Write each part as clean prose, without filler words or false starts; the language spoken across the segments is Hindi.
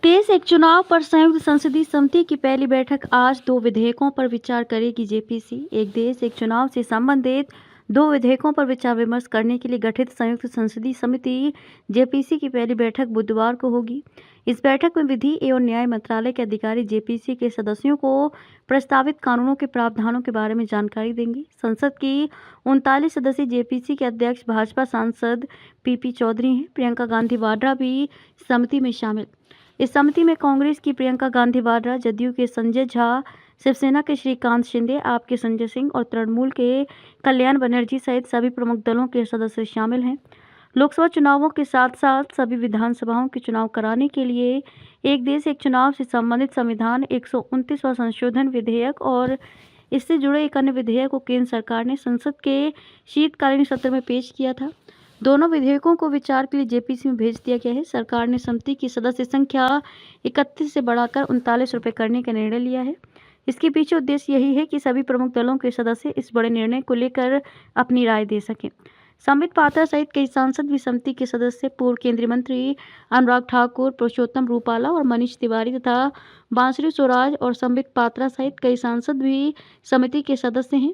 एक देश एक चुनाव पर संयुक्त संसदीय समिति की पहली बैठक आज 2 विधेयकों पर विचार करेगी। जेपीसी एक देश एक चुनाव से संबंधित 2 विधेयकों पर विचार विमर्श करने के लिए गठित संयुक्त संसदीय समिति जेपीसी की पहली बैठक बुधवार को होगी। इस बैठक में विधि एवं न्याय मंत्रालय के अधिकारी जेपीसी के सदस्यों को प्रस्तावित कानूनों के प्रावधानों के बारे में जानकारी देंगे। संसद की 39 सदस्यीय जेपीसी के अध्यक्ष भाजपा सांसद पीपी चौधरी हैं। प्रियंका गांधी वाड्रा भी समिति में शामिल। इस समिति में कांग्रेस की प्रियंका गांधी वाड्रा, जदयू के संजय झा, शिवसेना के श्रीकांत शिंदे, आप के संजय सिंह और तृणमूल के कल्याण बनर्जी सहित सभी प्रमुख दलों के सदस्य शामिल हैं। लोकसभा चुनावों के साथ साथ सभी विधानसभाओं के चुनाव कराने के लिए एक देश एक चुनाव से संबंधित संविधान 129वां संशोधन विधेयक और इससे जुड़े एक अन्य विधेयक को केंद्र सरकार ने संसद के शीतकालीन सत्र में पेश किया था। दोनों विधेयकों को विचार के लिए जेपीसी में भेज दिया गया है। सरकार ने समिति की सदस्य संख्या 31 से बढ़ाकर 39 रुपये करने का निर्णय लिया है। इसके पीछे उद्देश्य यही है कि सभी प्रमुख दलों के सदस्य इस बड़े निर्णय को लेकर अपनी राय दे सकें। संबित पात्रा सहित कई सांसद भी समिति के सदस्य पूर्व केंद्रीय मंत्री अनुराग ठाकुर, पुरुषोत्तम रूपाला और मनीष तिवारी तथा बांसुरी स्वराज और संबित पात्रा सहित कई सांसद भी समिति के सदस्य हैं।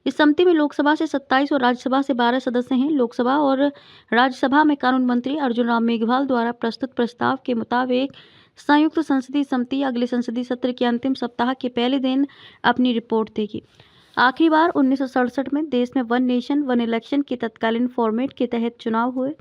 इस समिति में लोकसभा से 27 और राज्यसभा से 12 सदस्य हैं। लोकसभा और राज्यसभा में कानून मंत्री अर्जुन राम मेघवाल द्वारा प्रस्तुत प्रस्ताव के मुताबिक संयुक्त संसदीय समिति अगले संसदीय सत्र के अंतिम सप्ताह के पहले दिन अपनी रिपोर्ट देगी। आखिरी बार 1967 में देश में वन नेशन वन इलेक्शन के तत्कालीन फॉर्मेट के तहत चुनाव हुए।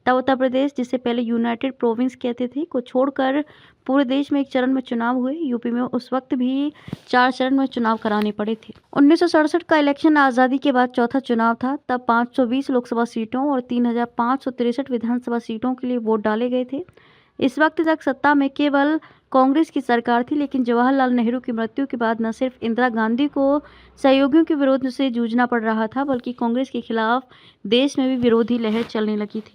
तब उत्तर प्रदेश, जिसे पहले यूनाइटेड प्रोविंस कहते थे, को छोड़कर पूरे देश में एक चरण में चुनाव हुए। यूपी में उस वक्त भी 4 चरण में चुनाव कराने पड़े थे। 1967 का इलेक्शन आज़ादी के बाद चौथा चुनाव था। तब 520 लोकसभा सीटों और 3563 विधानसभा सीटों के लिए वोट डाले गए थे। इस वक्त तक सत्ता में केवल कांग्रेस की सरकार थी, लेकिन जवाहरलाल नेहरू की मृत्यु के बाद न सिर्फ इंदिरा गांधी को सहयोगियों के विरोध से जूझना पड़ रहा था, बल्कि कांग्रेस के खिलाफ देश में भी विरोधी लहर चलने लगी थी।